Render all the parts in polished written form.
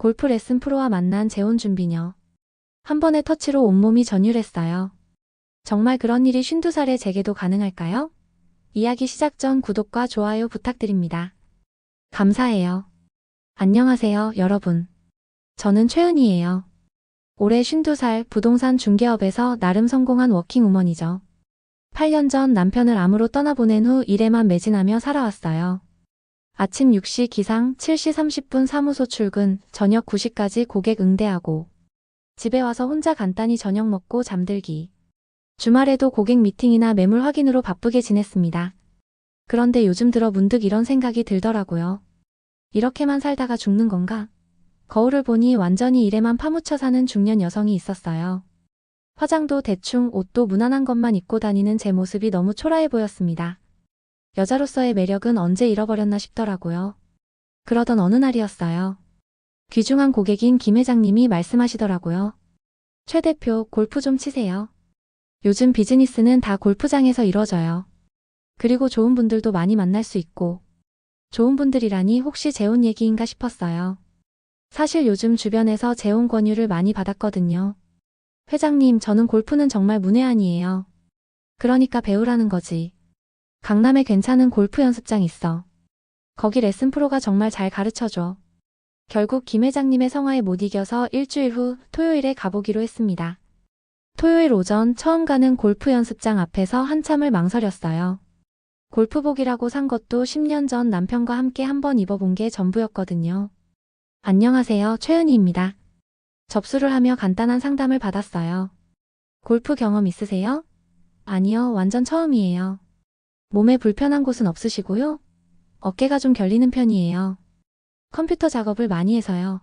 골프 레슨 프로와 만난 재혼 준비녀. 한 번의 터치로 온몸이 전율했어요. 정말 그런 일이 52살의 제게도 가능할까요? 이야기 시작 전 구독과 좋아요 부탁드립니다. 감사해요. 안녕하세요, 여러분. 저는 최은희예요. 올해 52살 부동산 중개업에서 나름 성공한 워킹우먼이죠. 8년 전 남편을 암으로 떠나보낸 후 일에만 매진하며 살아왔어요. 아침 6시 기상, 7시 30분 사무소 출근, 저녁 9시까지 고객 응대하고 집에 와서 혼자 간단히 저녁 먹고 잠들기. 주말에도 고객 미팅이나 매물 확인으로 바쁘게 지냈습니다. 그런데 요즘 들어 문득 이런 생각이 들더라고요. 이렇게만 살다가 죽는 건가? 거울을 보니 완전히 일에만 파묻혀 사는 중년 여성이 있었어요. 화장도 대충, 옷도 무난한 것만 입고 다니는 제 모습이 너무 초라해 보였습니다. 여자로서의 매력은 언제 잃어버렸나 싶더라고요. 그러던 어느 날이었어요. 귀중한 고객인 김 회장님이 말씀하시더라고요. 최 대표, 골프 좀 치세요. 요즘 비즈니스는 다 골프장에서 이루어져요. 그리고 좋은 분들도 많이 만날 수 있고. 좋은 분들이라니 혹시 재혼 얘기인가 싶었어요. 사실 요즘 주변에서 재혼 권유를 많이 받았거든요. 회장님, 저는 골프는 정말 문외한이에요. 그러니까 배우라는 거지. 강남에 괜찮은 골프 연습장 있어. 거기 레슨 프로가 정말 잘 가르쳐줘. 결국 김 회장님의 성화에 못 이겨서 일주일 후 토요일에 가보기로 했습니다. 토요일 오전 처음 가는 골프 연습장 앞에서 한참을 망설였어요. 골프복이라고 산 것도 10년 전 남편과 함께 한번 입어본 게 전부였거든요. 안녕하세요, 최은희입니다. 접수를 하며 간단한 상담을 받았어요. 골프 경험 있으세요? 아니요, 완전 처음이에요. 몸에 불편한 곳은 없으시고요? 어깨가 좀 결리는 편이에요. 컴퓨터 작업을 많이 해서요.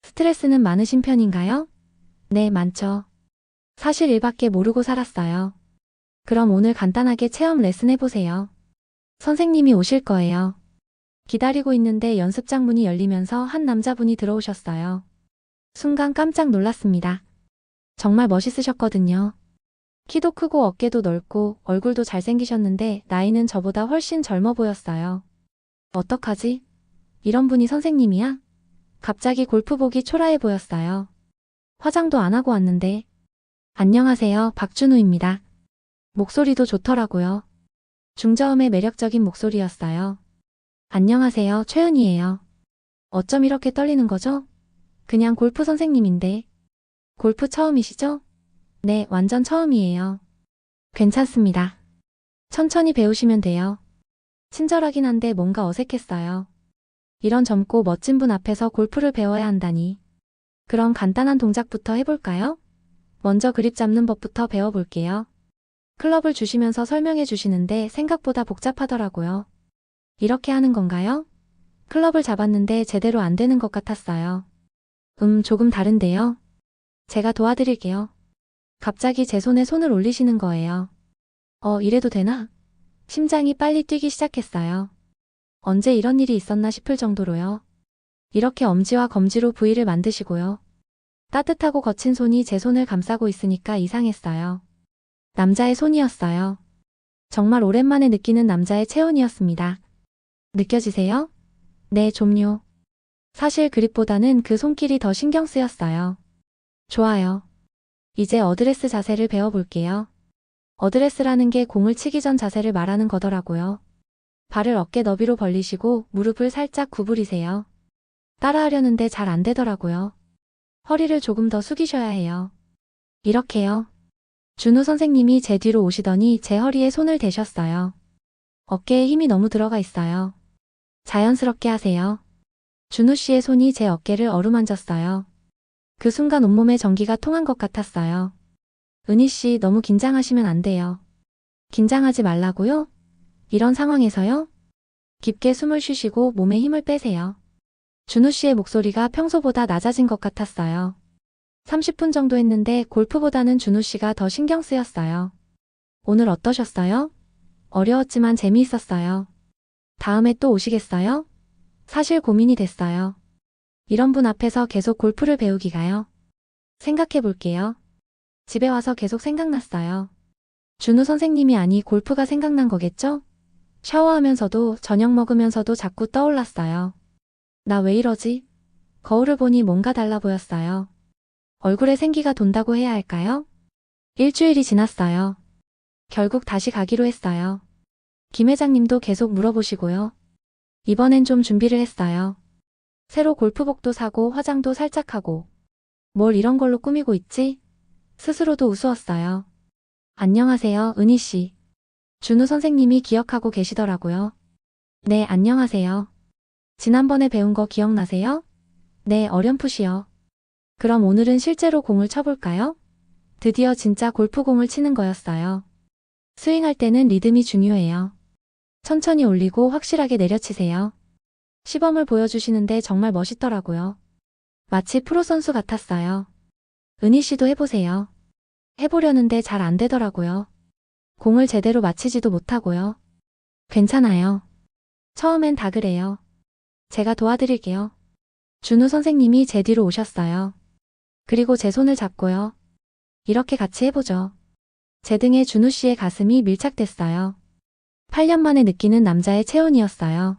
스트레스는 많으신 편인가요? 네, 많죠. 사실 일밖에 모르고 살았어요. 그럼 오늘 간단하게 체험 레슨 해보세요. 선생님이 오실 거예요. 기다리고 있는데 연습장 문이 열리면서 한 남자분이 들어오셨어요. 순간 깜짝 놀랐습니다. 정말 멋있으셨거든요. 키도 크고 어깨도 넓고 얼굴도 잘생기셨는데 나이는 저보다 훨씬 젊어 보였어요. 어떡하지? 이런 분이 선생님이야? 갑자기 골프복이 초라해 보였어요. 화장도 안 하고 왔는데. 안녕하세요, 박준우입니다. 목소리도 좋더라고요. 중저음의 매력적인 목소리였어요. 안녕하세요, 최은희예요. 어쩜 이렇게 떨리는 거죠? 그냥 골프 선생님인데. 골프 처음이시죠? 네, 완전 처음이에요. 괜찮습니다. 천천히 배우시면 돼요. 친절하긴 한데 뭔가 어색했어요. 이런 젊고 멋진 분 앞에서 골프를 배워야 한다니. 그럼 간단한 동작부터 해볼까요? 먼저 그립 잡는 법부터 배워볼게요. 클럽을 주시면서 설명해 주시는데 생각보다 복잡하더라고요. 이렇게 하는 건가요? 클럽을 잡았는데 제대로 안 되는 것 같았어요. 조금 다른데요. 제가 도와드릴게요. 갑자기 제 손에 손을 올리시는 거예요. 이래도 되나? 심장이 빨리 뛰기 시작했어요. 언제 이런 일이 있었나 싶을 정도로요. 이렇게 엄지와 검지로 부위를 만드시고요. 따뜻하고 거친 손이 제 손을 감싸고 있으니까 이상했어요. 남자의 손이었어요. 정말 오랜만에 느끼는 남자의 체온이었습니다. 느껴지세요? 네, 좀요. 사실 그립보다는 그 손길이 더 신경 쓰였어요. 좋아요. 이제 어드레스 자세를 배워볼게요. 어드레스라는 게 공을 치기 전 자세를 말하는 거더라고요. 발을 어깨 너비로 벌리시고 무릎을 살짝 구부리세요. 따라하려는데 잘 안 되더라고요. 허리를 조금 더 숙이셔야 해요. 이렇게요. 준우 선생님이 제 뒤로 오시더니 제 허리에 손을 대셨어요. 어깨에 힘이 너무 들어가 있어요. 자연스럽게 하세요. 준우 씨의 손이 제 어깨를 어루만졌어요. 그 순간 온몸에 전기가 통한 것 같았어요. 은희 씨, 너무 긴장하시면 안 돼요. 긴장하지 말라고요? 이런 상황에서요? 깊게 숨을 쉬시고 몸에 힘을 빼세요. 준우 씨의 목소리가 평소보다 낮아진 것 같았어요. 30분 정도 했는데 골프보다는 준우 씨가 더 신경 쓰였어요. 오늘 어떠셨어요? 어려웠지만 재미있었어요. 다음에 또 오시겠어요? 사실 고민이 됐어요. 이런 분 앞에서 계속 골프를 배우기가요. 생각해 볼게요. 집에 와서 계속 생각났어요. 준우 선생님이 아니 골프가 생각난 거겠죠? 샤워하면서도 저녁 먹으면서도 자꾸 떠올랐어요. 나 왜 이러지? 거울을 보니 뭔가 달라 보였어요. 얼굴에 생기가 돈다고 해야 할까요? 일주일이 지났어요. 결국 다시 가기로 했어요. 김 회장님도 계속 물어보시고요. 이번엔 좀 준비를 했어요. 새로 골프복도 사고 화장도 살짝 하고. 뭘 이런 걸로 꾸미고 있지? 스스로도 우스웠어요. 안녕하세요, 은희 씨. 준우 선생님이 기억하고 계시더라고요. 네, 안녕하세요. 지난번에 배운 거 기억나세요? 네, 어렴풋이요. 그럼 오늘은 실제로 공을 쳐볼까요? 드디어 진짜 골프공을 치는 거였어요. 스윙할 때는 리듬이 중요해요. 천천히 올리고 확실하게 내려치세요. 시범을 보여주시는데 정말 멋있더라고요. 마치 프로 선수 같았어요. 은희 씨도 해보세요. 해보려는데 잘 안 되더라고요. 공을 제대로 맞히지도 못하고요. 괜찮아요. 처음엔 다 그래요. 제가 도와드릴게요. 준우 선생님이 제 뒤로 오셨어요. 그리고 제 손을 잡고요. 이렇게 같이 해보죠. 제 등에 준우 씨의 가슴이 밀착됐어요. 8년 만에 느끼는 남자의 체온이었어요.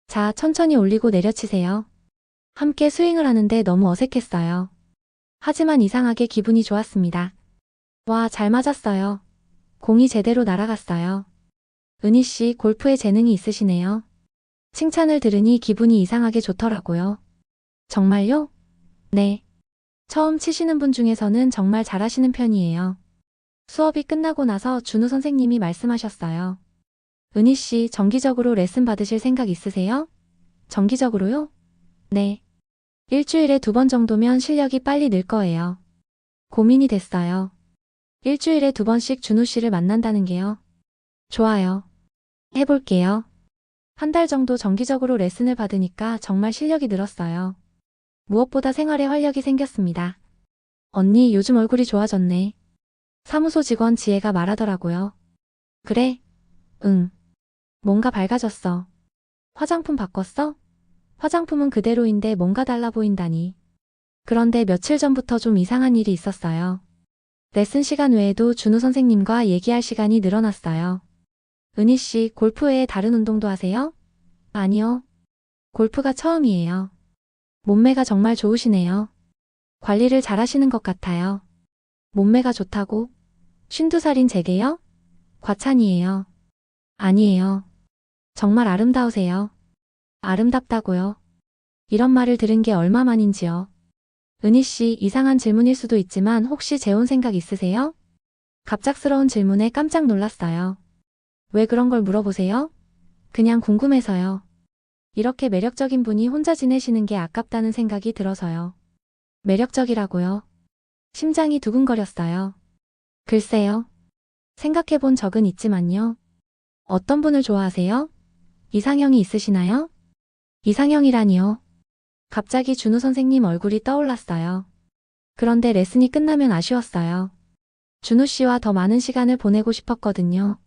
자, 천천히 올리고 내려치세요. 함께 스윙을 하는데 너무 어색했어요. 하지만 이상하게 기분이 좋았습니다. 와, 잘 맞았어요. 공이 제대로 날아갔어요. 은희 씨, 골프에 재능이 있으시네요. 칭찬을 들으니 기분이 이상하게 좋더라고요. 정말요? 네. 처음 치시는 분 중에서는 정말 잘하시는 편이에요. 수업이 끝나고 나서 준우 선생님이 말씀하셨어요. 은희 씨, 정기적으로 레슨 받으실 생각 있으세요? 정기적으로요? 네. 일주일에 2번 정도면 실력이 빨리 늘 거예요. 고민이 됐어요. 일주일에 2번씩 준우 씨를 만난다는 게요. 좋아요. 해볼게요. 한 달 정도 정기적으로 레슨을 받으니까 정말 실력이 늘었어요. 무엇보다 생활에 활력이 생겼습니다. 언니, 요즘 얼굴이 좋아졌네. 사무소 직원 지혜가 말하더라고요. 그래? 응. 뭔가 밝아졌어. 화장품 바꿨어? 화장품은 그대로인데 뭔가 달라 보인다니. 그런데 며칠 전부터 좀 이상한 일이 있었어요. 레슨 시간 외에도 준우 선생님과 얘기할 시간이 늘어났어요. 은희 씨, 골프 외에 다른 운동도 하세요? 아니요. 골프가 처음이에요. 몸매가 정말 좋으시네요. 관리를 잘하시는 것 같아요. 몸매가 좋다고? 52살인 제게요? 과찬이에요. 아니에요. 정말 아름다우세요. 아름답다고요? 이런 말을 들은 게 얼마만인지요. 은희 씨, 이상한 질문일 수도 있지만 혹시 재혼 생각 있으세요? 갑작스러운 질문에 깜짝 놀랐어요. 왜 그런 걸 물어보세요? 그냥 궁금해서요. 이렇게 매력적인 분이 혼자 지내시는 게 아깝다는 생각이 들어서요. 매력적이라고요? 심장이 두근거렸어요. 글쎄요. 생각해본 적은 있지만요. 어떤 분을 좋아하세요? 이상형이 있으시나요? 이상형이라니요. 갑자기 준우 선생님 얼굴이 떠올랐어요. 그런데 레슨이 끝나면 아쉬웠어요. 준우 씨와 더 많은 시간을 보내고 싶었거든요.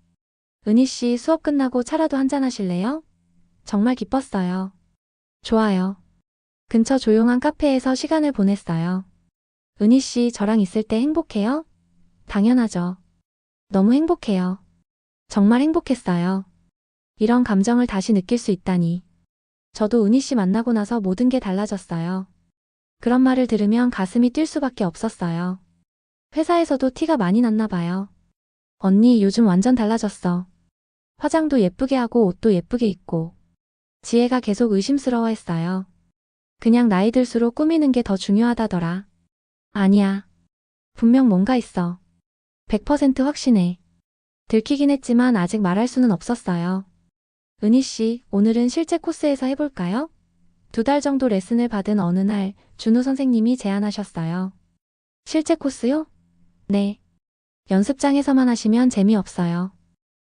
은희 씨, 수업 끝나고 차라도 한잔 하실래요? 정말 기뻤어요. 좋아요. 근처 조용한 카페에서 시간을 보냈어요. 은희 씨, 저랑 있을 때 행복해요? 당연하죠. 너무 행복해요. 정말 행복했어요. 이런 감정을 다시 느낄 수 있다니. 저도 은희 씨 만나고 나서 모든 게 달라졌어요. 그런 말을 들으면 가슴이 뛸 수밖에 없었어요. 회사에서도 티가 많이 났나 봐요. 언니, 요즘 완전 달라졌어. 화장도 예쁘게 하고 옷도 예쁘게 입고. 지혜가 계속 의심스러워했어요. 그냥 나이 들수록 꾸미는 게 더 중요하다더라. 아니야. 분명 뭔가 있어. 100% 확신해. 들키긴 했지만 아직 말할 수는 없었어요. 은희 씨, 오늘은 실제 코스에서 해볼까요? 2달 정도 레슨을 받은 어느 날 준우 선생님이 제안하셨어요. 실제 코스요? 네. 연습장에서만 하시면 재미없어요.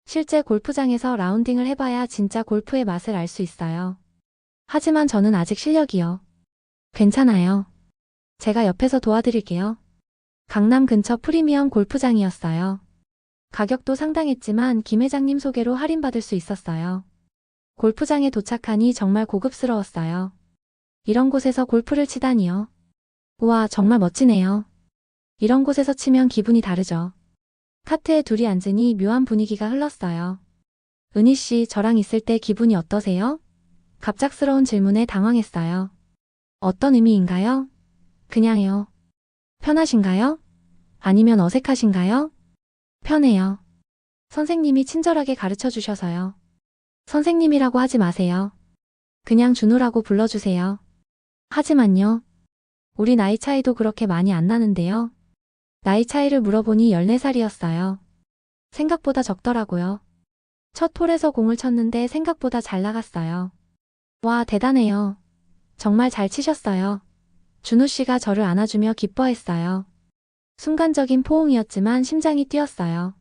실제 골프장에서 라운딩을 해봐야 진짜 골프의 맛을 알 수 있어요. 하지만 저는 아직 실력이요. 괜찮아요. 제가 옆에서 도와드릴게요. 강남 근처 프리미엄 골프장이었어요. 가격도 상당했지만 김 회장님 소개로 할인받을 수 있었어요. 골프장에 도착하니 정말 고급스러웠어요. 이런 곳에서 골프를 치다니요. 우와, 정말 멋지네요. 이런 곳에서 치면 기분이 다르죠. 카트에 둘이 앉으니 묘한 분위기가 흘렀어요. 은희 씨, 저랑 있을 때 기분이 어떠세요? 갑작스러운 질문에 당황했어요. 어떤 의미인가요? 그냥요. 편하신가요? 아니면 어색하신가요? 편해요. 선생님이 친절하게 가르쳐 주셔서요. 선생님이라고 하지 마세요. 그냥 준우라고 불러주세요. 하지만요. 우리 나이 차이도 그렇게 많이 안 나는데요. 나이 차이를 물어보니 14살이었어요. 생각보다 적더라고요. 첫 홀에서 공을 쳤는데 생각보다 잘 나갔어요. 와, 대단해요. 정말 잘 치셨어요. 준우 씨가 저를 안아주며 기뻐했어요. 순간적인 포옹이었지만 심장이 뛰었어요.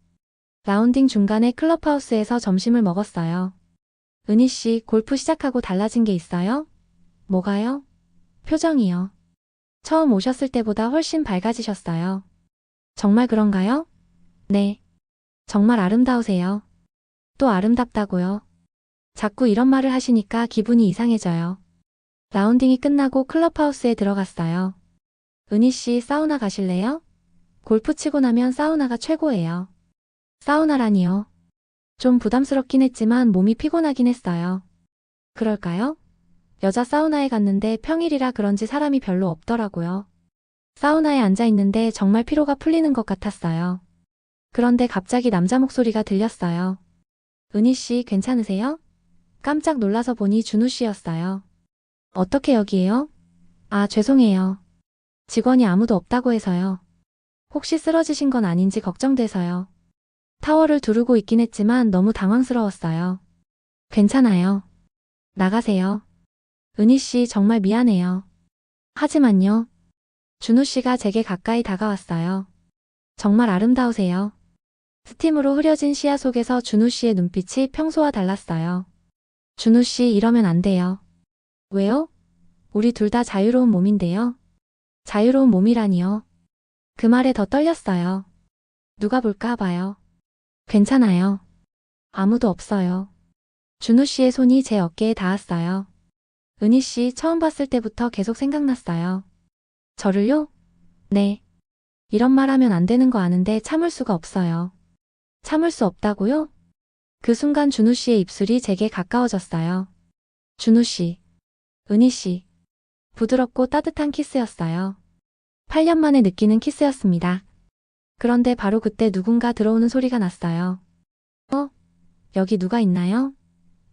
라운딩 중간에 클럽하우스에서 점심을 먹었어요. 은희 씨, 골프 시작하고 달라진 게 있어요? 뭐가요? 표정이요. 처음 오셨을 때보다 훨씬 밝아지셨어요. 정말 그런가요? 네. 정말 아름다우세요. 또 아름답다고요. 자꾸 이런 말을 하시니까 기분이 이상해져요. 라운딩이 끝나고 클럽하우스에 들어갔어요. 은희 씨, 사우나 가실래요? 골프 치고 나면 사우나가 최고예요. 사우나라니요. 좀 부담스럽긴 했지만 몸이 피곤하긴 했어요. 그럴까요? 여자 사우나에 갔는데 평일이라 그런지 사람이 별로 없더라고요. 사우나에 앉아 있는데 정말 피로가 풀리는 것 같았어요. 그런데 갑자기 남자 목소리가 들렸어요. 은희 씨, 괜찮으세요? 깜짝 놀라서 보니 준우 씨였어요. 어떻게 여기에요? 아, 죄송해요. 직원이 아무도 없다고 해서요. 혹시 쓰러지신 건 아닌지 걱정돼서요. 타월을 두르고 있긴 했지만 너무 당황스러웠어요. 괜찮아요. 나가세요. 은희 씨, 정말 미안해요. 하지만요. 준우 씨가 제게 가까이 다가왔어요. 정말 아름다우세요. 스팀으로 흐려진 시야 속에서 준우 씨의 눈빛이 평소와 달랐어요. 준우 씨, 이러면 안 돼요. 왜요? 우리 둘 다 자유로운 몸인데요. 자유로운 몸이라니요. 그 말에 더 떨렸어요. 누가 볼까 봐요. 괜찮아요. 아무도 없어요. 준우 씨의 손이 제 어깨에 닿았어요. 은희 씨, 처음 봤을 때부터 계속 생각났어요. 저를요? 네. 이런 말 하면 안 되는 거 아는데 참을 수가 없어요. 참을 수 없다고요? 그 순간 준우 씨의 입술이 제게 가까워졌어요. 준우 씨. 은희 씨. 부드럽고 따뜻한 키스였어요. 8년 만에 느끼는 키스였습니다. 그런데 바로 그때 누군가 들어오는 소리가 났어요. 여기 누가 있나요?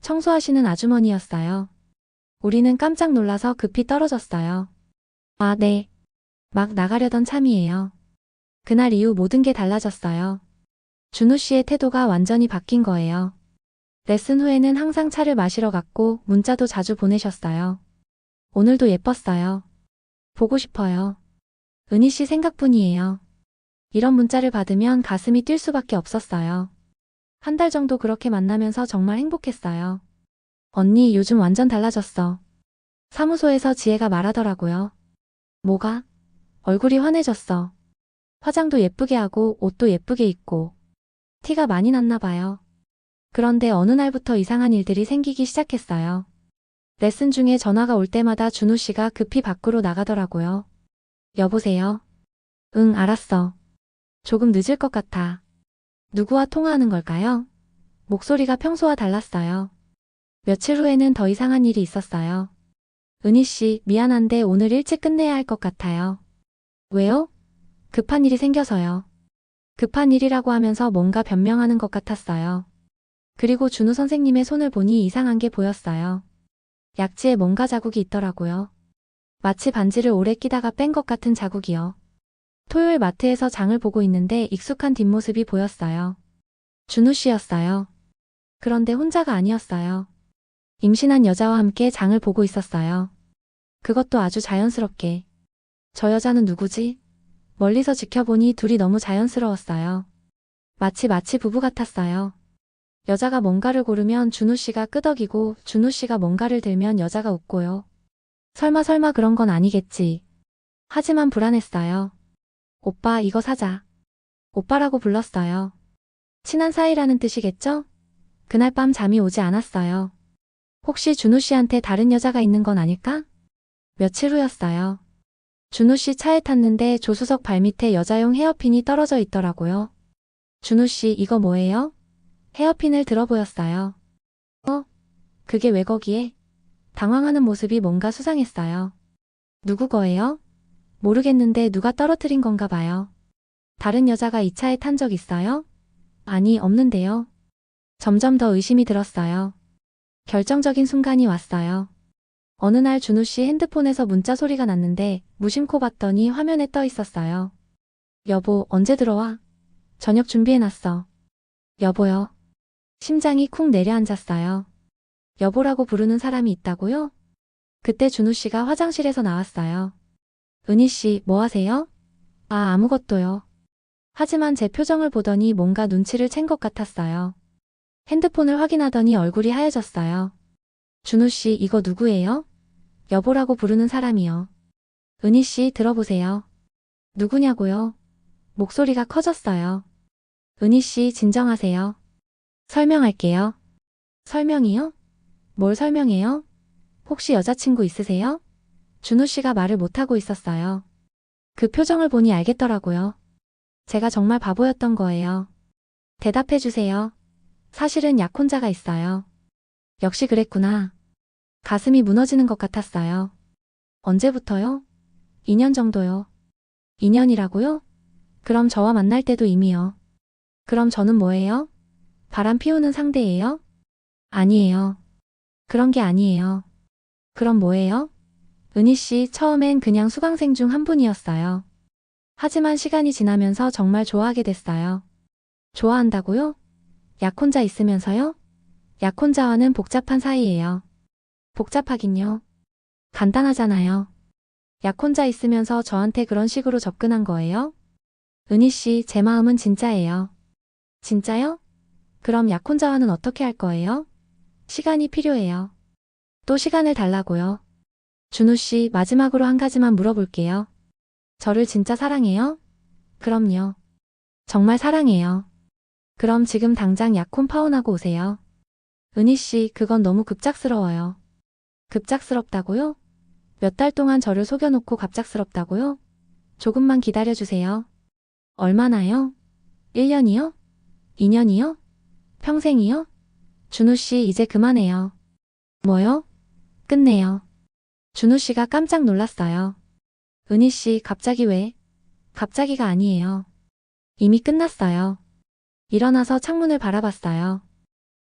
청소하시는 아주머니였어요. 우리는 깜짝 놀라서 급히 떨어졌어요. 아, 네. 막 나가려던 참이에요. 그날 이후 모든 게 달라졌어요. 준우 씨의 태도가 완전히 바뀐 거예요. 레슨 후에는 항상 차를 마시러 갔고 문자도 자주 보내셨어요. 오늘도 예뻤어요. 보고 싶어요. 은희 씨 생각뿐이에요. 이런 문자를 받으면 가슴이 뛸 수밖에 없었어요. 한 달 정도 그렇게 만나면서 정말 행복했어요. 언니, 요즘 완전 달라졌어. 사무소에서 지혜가 말하더라고요. 뭐가? 얼굴이 환해졌어. 화장도 예쁘게 하고 옷도 예쁘게 입고. 티가 많이 났나 봐요. 그런데 어느 날부터 이상한 일들이 생기기 시작했어요. 레슨 중에 전화가 올 때마다 준우 씨가 급히 밖으로 나가더라고요. 여보세요? 응, 알았어. 조금 늦을 것 같아. 누구와 통화하는 걸까요? 목소리가 평소와 달랐어요. 며칠 후에는 더 이상한 일이 있었어요. 은희 씨, 미안한데 오늘 일찍 끝내야 할 것 같아요. 왜요? 급한 일이 생겨서요. 급한 일이라고 하면서 뭔가 변명하는 것 같았어요. 그리고 준우 선생님의 손을 보니 이상한 게 보였어요. 약지에 뭔가 자국이 있더라고요. 마치 반지를 오래 끼다가 뺀 것 같은 자국이요. 토요일 마트에서 장을 보고 있는데 익숙한 뒷모습이 보였어요. 준우 씨였어요. 그런데 혼자가 아니었어요. 임신한 여자와 함께 장을 보고 있었어요. 그것도 아주 자연스럽게. 저 여자는 누구지? 멀리서 지켜보니 둘이 너무 자연스러웠어요. 마치 부부 같았어요. 여자가 뭔가를 고르면 준우 씨가 끄덕이고 준우 씨가 뭔가를 들면 여자가 웃고요. 설마 그런 건 아니겠지. 하지만 불안했어요. 오빠, 이거 사자. 오빠라고 불렀어요. 친한 사이라는 뜻이겠죠? 그날 밤 잠이 오지 않았어요. 혹시 준우 씨한테 다른 여자가 있는 건 아닐까? 며칠 후였어요. 준우 씨 차에 탔는데 조수석 발밑에 여자용 헤어핀이 떨어져 있더라고요. 준우 씨, 이거 뭐예요? 헤어핀을 들어 보였어요. 그게 왜 거기에? 당황하는 모습이 뭔가 수상했어요. 누구 거예요? 모르겠는데 누가 떨어뜨린 건가 봐요. 다른 여자가 이 차에 탄 적 있어요? 아니, 없는데요. 점점 더 의심이 들었어요. 결정적인 순간이 왔어요. 어느 날 준우 씨 핸드폰에서 문자 소리가 났는데 무심코 봤더니 화면에 떠 있었어요. 여보, 언제 들어와? 저녁 준비해놨어. 여보요. 심장이 쿵 내려앉았어요. 여보라고 부르는 사람이 있다고요? 그때 준우 씨가 화장실에서 나왔어요. 은희 씨, 뭐 하세요? 아, 아무것도요. 하지만 제 표정을 보더니 뭔가 눈치를 챈 것 같았어요. 핸드폰을 확인하더니 얼굴이 하얘졌어요. 준우 씨, 이거 누구예요? 여보라고 부르는 사람이요. 은희 씨, 들어보세요. 누구냐고요? 목소리가 커졌어요. 은희 씨, 진정하세요. 설명할게요. 설명이요? 뭘 설명해요? 혹시 여자친구 있으세요? 준우 씨가 말을 못하고 있었어요. 그 표정을 보니 알겠더라고요. 제가 정말 바보였던 거예요. 대답해 주세요. 사실은 약혼자가 있어요. 역시 그랬구나. 가슴이 무너지는 것 같았어요. 언제부터요? 2년 정도요. 2년이라고요? 그럼 저와 만날 때도 이미요. 그럼 저는 뭐예요? 바람 피우는 상대예요? 아니에요. 그런 게 아니에요. 그럼 뭐예요? 은희 씨, 처음엔 그냥 수강생 중 한 분이었어요. 하지만 시간이 지나면서 정말 좋아하게 됐어요. 좋아한다고요? 약혼자 있으면서요? 약혼자와는 복잡한 사이예요. 복잡하긴요. 간단하잖아요. 약혼자 있으면서 저한테 그런 식으로 접근한 거예요? 은희 씨, 제 마음은 진짜예요. 진짜요? 그럼 약혼자와는 어떻게 할 거예요? 시간이 필요해요. 또 시간을 달라고요. 준우 씨, 마지막으로 한 가지만 물어볼게요. 저를 진짜 사랑해요? 그럼요. 정말 사랑해요. 그럼 지금 당장 약혼 파혼하고 오세요. 은희 씨, 그건 너무 급작스러워요. 급작스럽다고요? 몇 달 동안 저를 속여놓고 갑작스럽다고요? 조금만 기다려주세요. 얼마나요? 1년이요? 2년이요? 평생이요? 준우 씨, 이제 그만해요. 뭐요? 끝내요. 준우 씨가 깜짝 놀랐어요. 은희 씨, 갑자기 왜? 갑자기가 아니에요. 이미 끝났어요. 일어나서 창문을 바라봤어요.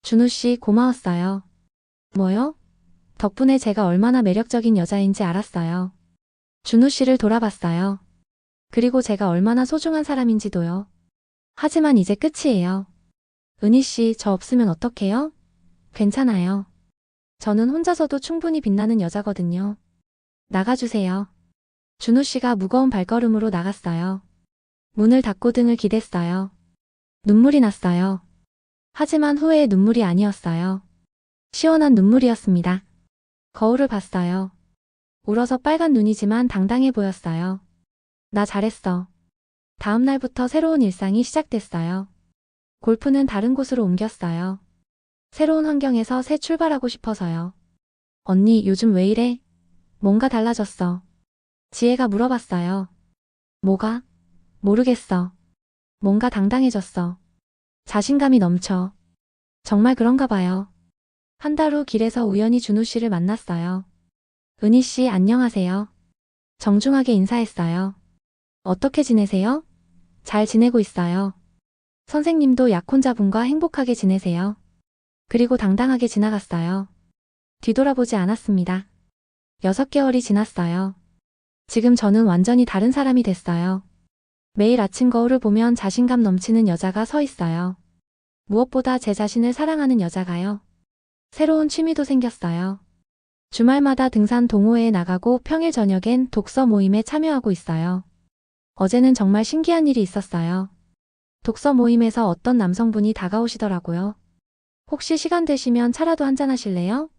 준우 씨, 고마웠어요. 뭐요? 덕분에 제가 얼마나 매력적인 여자인지 알았어요. 준우 씨를 돌아봤어요. 그리고 제가 얼마나 소중한 사람인지도요. 하지만 이제 끝이에요. 은희 씨, 저 없으면 어떡해요? 괜찮아요. 저는 혼자서도 충분히 빛나는 여자거든요. 나가주세요. 준우 씨가 무거운 발걸음으로 나갔어요. 문을 닫고 등을 기댔어요. 눈물이 났어요. 하지만 후회의 눈물이 아니었어요. 시원한 눈물이었습니다. 거울을 봤어요. 울어서 빨간 눈이지만 당당해 보였어요. 나 잘했어. 다음 날부터 새로운 일상이 시작됐어요. 골프는 다른 곳으로 옮겼어요. 새로운 환경에서 새 출발하고 싶어서요. 언니, 요즘 왜 이래? 뭔가 달라졌어. 지혜가 물어봤어요. 뭐가? 모르겠어. 뭔가 당당해졌어. 자신감이 넘쳐. 정말 그런가 봐요. 한 달 후 길에서 우연히 준우 씨를 만났어요. 은희 씨, 안녕하세요. 정중하게 인사했어요. 어떻게 지내세요? 잘 지내고 있어요. 선생님도 약혼자분과 행복하게 지내세요. 그리고 당당하게 지나갔어요. 뒤돌아보지 않았습니다. 6개월이 지났어요. 지금 저는 완전히 다른 사람이 됐어요. 매일 아침 거울을 보면 자신감 넘치는 여자가 서 있어요. 무엇보다 제 자신을 사랑하는 여자가요. 새로운 취미도 생겼어요. 주말마다 등산 동호회에 나가고 평일 저녁엔 독서 모임에 참여하고 있어요. 어제는 정말 신기한 일이 있었어요. 독서 모임에서 어떤 남성분이 다가오시더라고요. 혹시 시간 되시면 차라도 한잔 하실래요?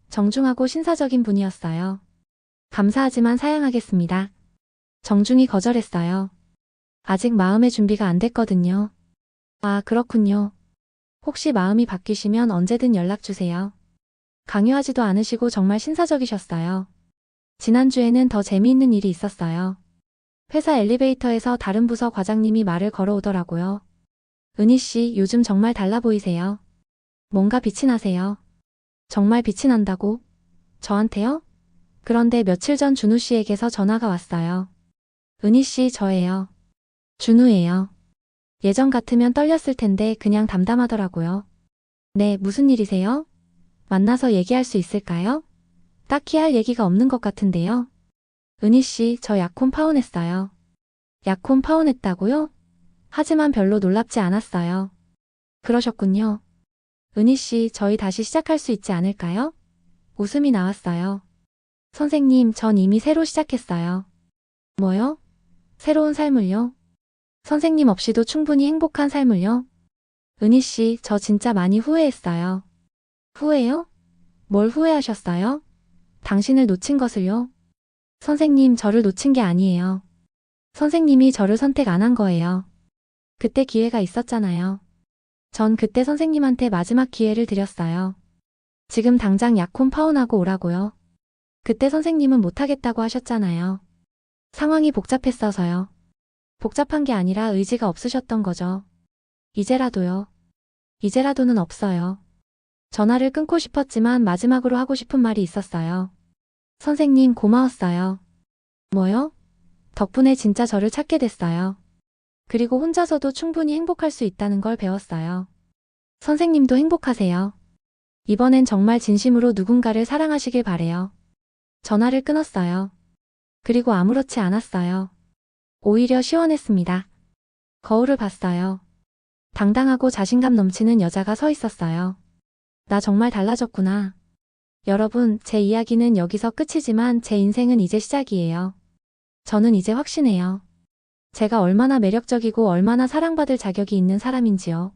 정중하고 신사적인 분이었어요. 감사하지만 사양하겠습니다. 정중히 거절했어요. 아직 마음의 준비가 안 됐거든요. 아, 그렇군요. 혹시 마음이 바뀌시면 언제든 연락 주세요. 강요하지도 않으시고 정말 신사적이셨어요. 지난주에는 더 재미있는 일이 있었어요. 회사 엘리베이터에서 다른 부서 과장님이 말을 걸어오더라고요. 은희 씨, 요즘 정말 달라 보이세요. 뭔가 빛이 나세요. 정말 빛이 난다고? 저한테요? 그런데 며칠 전 준우 씨에게서 전화가 왔어요. 은희 씨, 저예요. 준우예요. 예전 같으면 떨렸을 텐데 그냥 담담하더라고요. 네, 무슨 일이세요? 만나서 얘기할 수 있을까요? 딱히 할 얘기가 없는 것 같은데요. 은희 씨, 저 약혼 파혼했어요. 약혼 파혼했다고요? 하지만 별로 놀랍지 않았어요. 그러셨군요. 은희 씨, 저희 다시 시작할 수 있지 않을까요? 웃음이 나왔어요. 선생님, 전 이미 새로 시작했어요. 뭐요? 새로운 삶을요? 선생님 없이도 충분히 행복한 삶을요? 은희 씨, 저 진짜 많이 후회했어요. 후회요? 뭘 후회하셨어요? 당신을 놓친 것을요? 선생님, 저를 놓친 게 아니에요. 선생님이 저를 선택 안 한 거예요. 그때 기회가 있었잖아요. 전 그때 선생님한테 마지막 기회를 드렸어요. 지금 당장 약혼 파혼하고 오라고요. 그때 선생님은 못하겠다고 하셨잖아요. 상황이 복잡했어서요. 복잡한 게 아니라 의지가 없으셨던 거죠. 이제라도요. 이제라도는 없어요. 전화를 끊고 싶었지만 마지막으로 하고 싶은 말이 있었어요. 선생님, 고마웠어요. 뭐요? 덕분에 진짜 저를 찾게 됐어요. 그리고 혼자서도 충분히 행복할 수 있다는 걸 배웠어요. 선생님도 행복하세요. 이번엔 정말 진심으로 누군가를 사랑하시길 바래요. 전화를 끊었어요. 그리고 아무렇지 않았어요. 오히려 시원했습니다. 거울을 봤어요. 당당하고 자신감 넘치는 여자가 서 있었어요. 나 정말 달라졌구나. 여러분, 제 이야기는 여기서 끝이지만 제 인생은 이제 시작이에요. 저는 이제 확신해요. 제가 얼마나 매력적이고 얼마나 사랑받을 자격이 있는 사람인지요.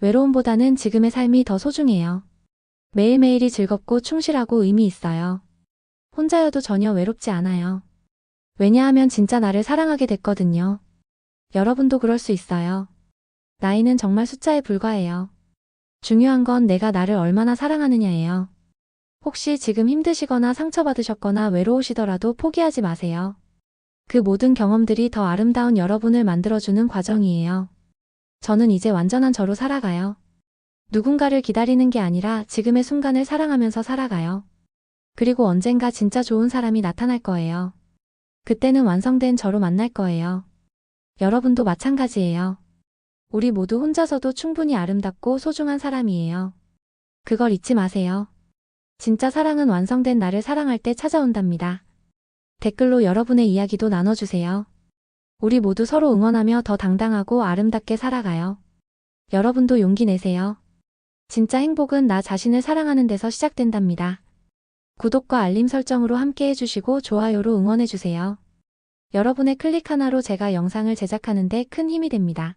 외로움보다는 지금의 삶이 더 소중해요. 매일매일이 즐겁고 충실하고 의미 있어요. 혼자여도 전혀 외롭지 않아요. 왜냐하면 진짜 나를 사랑하게 됐거든요. 여러분도 그럴 수 있어요. 나이는 정말 숫자에 불과해요. 중요한 건 내가 나를 얼마나 사랑하느냐예요. 혹시 지금 힘드시거나 상처받으셨거나 외로우시더라도 포기하지 마세요. 그 모든 경험들이 더 아름다운 여러분을 만들어주는 과정이에요. 저는 이제 완전한 저로 살아가요. 누군가를 기다리는 게 아니라 지금의 순간을 사랑하면서 살아가요. 그리고 언젠가 진짜 좋은 사람이 나타날 거예요. 그때는 완성된 저로 만날 거예요. 여러분도 마찬가지예요. 우리 모두 혼자서도 충분히 아름답고 소중한 사람이에요. 그걸 잊지 마세요. 진짜 사랑은 완성된 나를 사랑할 때 찾아온답니다. 댓글로 여러분의 이야기도 나눠주세요. 우리 모두 서로 응원하며 더 당당하고 아름답게 살아가요. 여러분도 용기 내세요. 진짜 행복은 나 자신을 사랑하는 데서 시작된답니다. 구독과 알림 설정으로 함께 해주시고 좋아요로 응원해주세요. 여러분의 클릭 하나로 제가 영상을 제작하는 데 큰 힘이 됩니다.